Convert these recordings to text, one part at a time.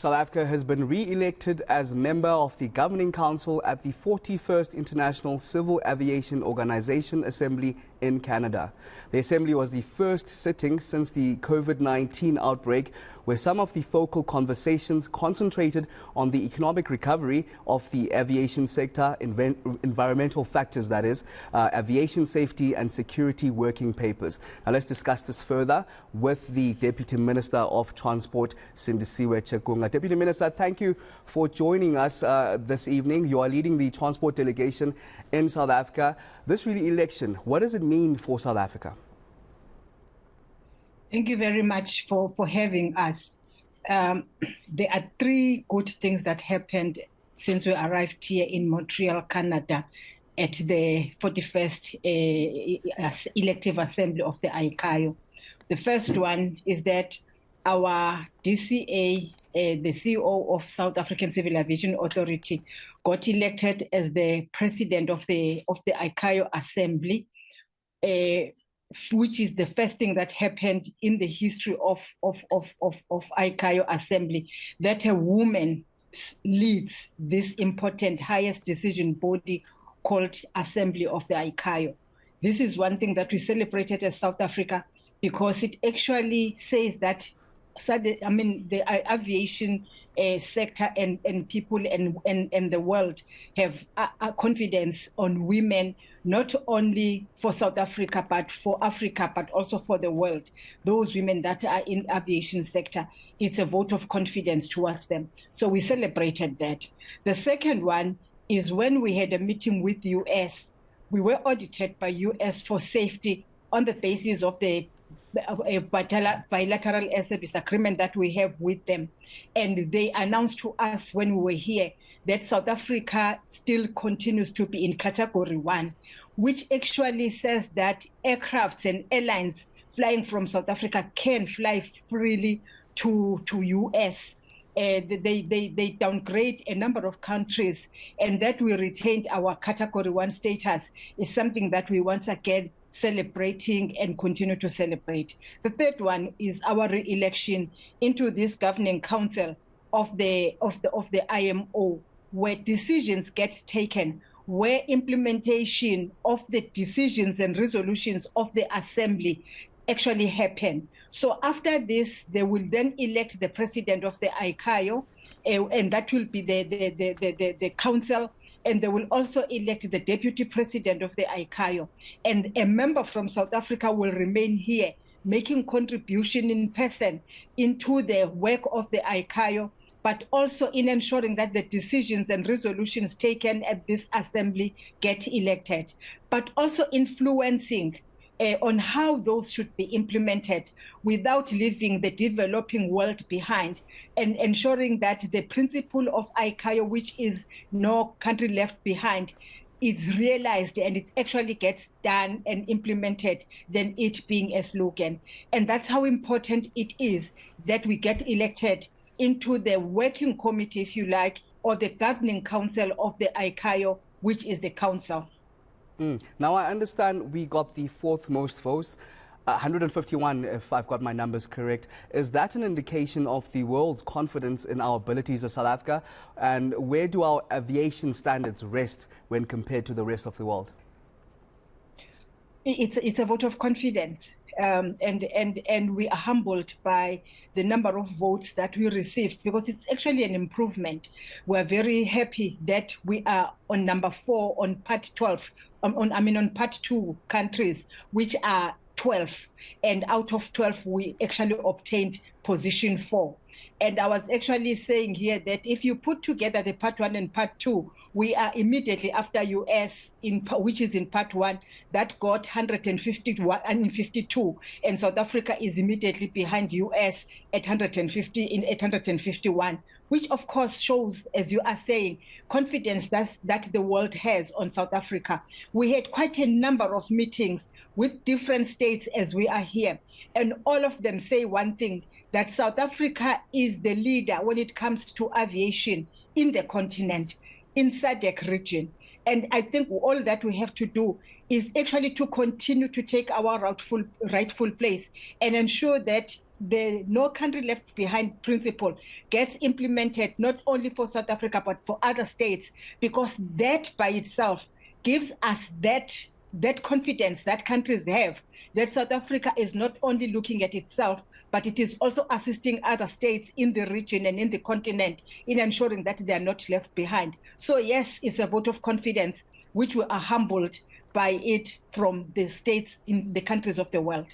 South Africa has been re-elected as member of the Governing Council at the 41st International Civil Aviation Organization Assembly in Canada. The assembly was the first sitting since the COVID-19 outbreak, where some of the focal conversations concentrated on the economic recovery of the aviation sector, environmental factors, that is, aviation safety and security working papers. Now let's discuss this further with the Deputy Minister of Transport, Sindisiwe Chikunga. Deputy Minister, thank you for joining us this evening. You are leading the transport delegation in South Africa. This re-election, what does it mean for South Africa? Thank you very much for having us. There are three good things that happened since we arrived here in Montreal, Canada, at the 41st elective assembly of the ICAO. The first one is that our DCA, the CEO of South African Civil Aviation Authority, got elected as the president of the ICAO Assembly, which is the first thing that happened in the history of ICAO Assembly, that a woman leads this important highest decision body called Assembly of the ICAO. This is one thing that we celebrated as South Africa, because it actually says that the aviation sector and people and the world have a confidence on women, not only for South Africa, but for Africa, but also for the world. Those women that are in aviation sector, it's a vote of confidence towards them. So we celebrated that. The second one is when we had a meeting with US, we were audited by US for safety on the basis of the bilateral air service agreement that we have with them. And they announced to us when we were here that South Africa still continues to be in category 1, which actually says that aircrafts and airlines flying from South Africa can fly freely to US. They downgrade a number of countries, and that we retained our category 1 status is something that we once again celebrating and continue to celebrate. The third one is our re-election into this governing council of the IMO, where decisions get taken, where implementation of the decisions and resolutions of the assembly actually happen. So after this, they will then elect the president of the ICAO, and that will be the council. And they will also elect the deputy president of the ICAO. And a member from South Africa will remain here, making contribution in person into the work of the ICAO, but also in ensuring that the decisions and resolutions taken at this assembly get elected, but also influencing on how those should be implemented without leaving the developing world behind, and ensuring that the principle of ICAO, which is no country left behind, is realized and it actually gets done and implemented than it being a slogan. And that's how important it is that we get elected into the working committee, if you like, or the governing council of the ICAO, which is the council. Now, I understand we got the fourth most votes, 151, if I've got my numbers correct. Is that an indication of the world's confidence in our abilities as South Africa? And where do our aviation standards rest when compared to the rest of the world? It's a vote of confidence. And we are humbled by the number of votes that we received, because it's actually an improvement. We're very happy that we are on number 4 on part 12, on part 2 countries, which are 12. And out of 12, we actually obtained position 4. And I was actually saying here that if you put together the part 1 and part 2, we are immediately after US, which is in part 1, that got 152, and South Africa is immediately behind US at 851, which of course shows, as you are saying, confidence that the world has on South Africa. We had quite a number of meetings with different states as we are here, and all of them say one thing, that South Africa is the leader when it comes to aviation in the continent, in SADC region. And I think all that we have to do is actually to continue to take our rightful place and ensure that the no country left behind principle gets implemented not only for South Africa but for other states, because that by itself gives us that confidence that countries have that South Africa is not only looking at itself, but it is also assisting other states in the region and in the continent in ensuring that they are not left behind. So yes, it's a vote of confidence, which we are humbled by it from the states in the countries of the world.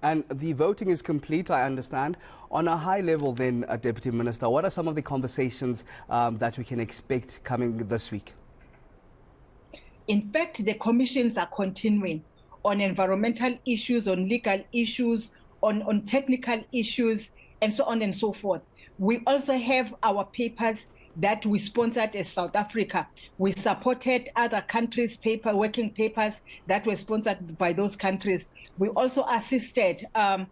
And the voting is complete, I understand. On a high level then, Deputy Minister, what are some of the conversations that we can expect coming this week? In fact, the commissions are continuing on environmental issues, on legal issues, on technical issues, and so on and so forth. We also have our papers that we sponsored as South Africa. We supported other countries' working papers that were sponsored by those countries. We also assisted the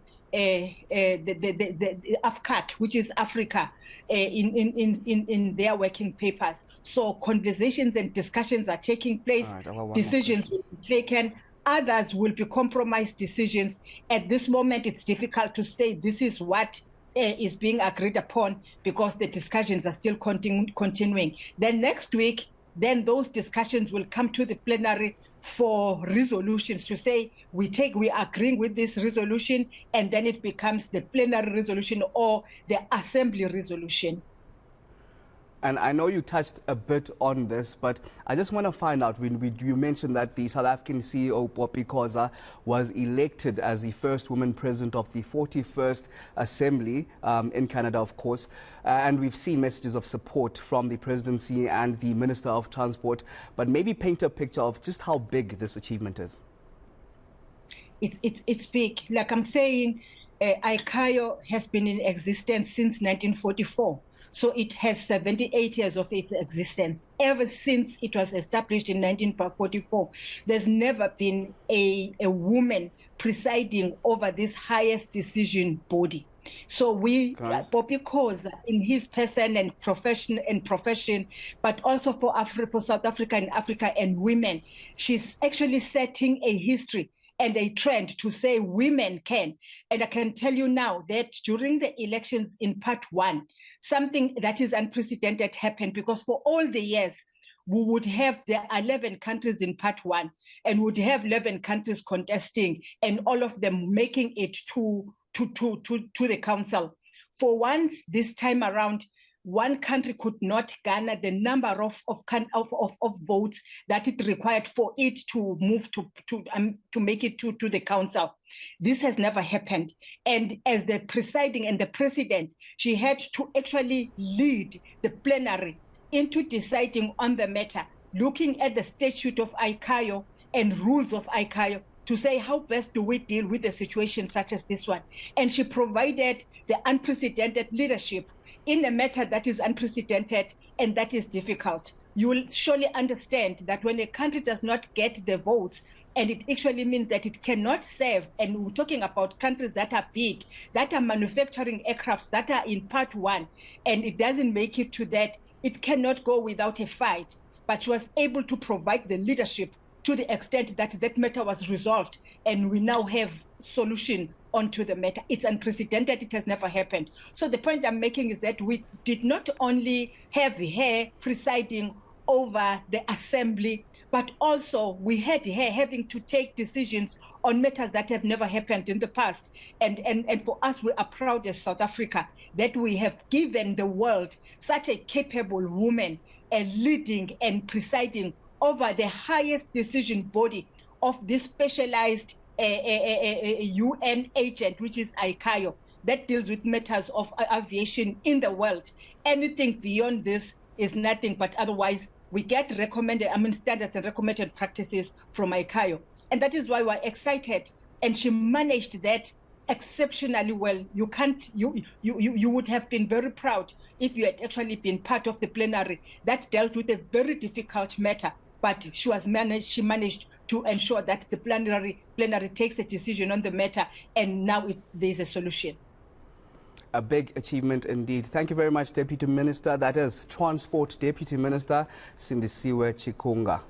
AFCAT, which is Africa, in their working papers. So conversations and discussions are taking place. Right, decisions will be taken. Others will be compromise decisions. At this moment, it's difficult to say this is what is being agreed upon because the discussions are still continuing. Then next week, then those discussions will come to the plenary for resolutions to say we are agreeing with this resolution, and then it becomes the plenary resolution or the assembly resolution. And I know you touched a bit on this, but I just want to find out, you mentioned that the South African CEO, Poppy Khoza, was elected as the first woman president of the 41st Assembly in Canada, of course. And we've seen messages of support from the presidency and the Minister of Transport. But maybe paint a picture of just how big this achievement is. It's big. Like I'm saying, ICAO has been in existence since 1944. So it has 78 years of its existence. Ever since it was established in 1944, there's never been a woman presiding over this highest decision body. So Poppy Khoza, in his person and profession, but also for South Africa and Africa and women, she's actually setting a history and a trend to say women can. And I can tell you now that during the elections in part 1, something that is unprecedented happened, because for all the years, we would have the 11 countries in part 1 and would have 11 countries contesting and all of them making it to the council. For once, this time around, one country could not garner the number of votes that it required for it to move to make it to the council. This has never happened. And as the presiding and the president, she had to actually lead the plenary into deciding on the matter, looking at the statute of ICAO and rules of ICAO to say how best do we deal with a situation such as this one. And she provided the unprecedented leadership in a matter that is unprecedented and that is difficult. You will surely understand that when a country does not get the votes, and it actually means that it cannot serve, and we're talking about countries that are big, that are manufacturing aircrafts, that are in part 1, and it doesn't make it to that, it cannot go without a fight. But she was able to provide the leadership to the extent that that matter was resolved, and we now have solution onto the matter. It's unprecedented. It has never happened. So the point I'm making is that we did not only have her presiding over the assembly, but also we had her having to take decisions on matters that have never happened in the past. And for us, we are proud as South Africa that we have given the world such a capable woman leading and presiding over the highest decision body of this specialized a UN agent, which is ICAO, that deals with matters of aviation in the world. Anything beyond this is nothing, but otherwise we get standards and recommended practices from ICAO. And that is why we're excited. And she managed that exceptionally well. You would have been very proud if you had actually been part of the plenary that dealt with a very difficult matter. But she managed to ensure that the plenary takes a decision on the matter, and now there's a solution. A big achievement indeed. Thank you very much, Deputy Minister. That is Transport Deputy Minister Sindisiwe Chikunga.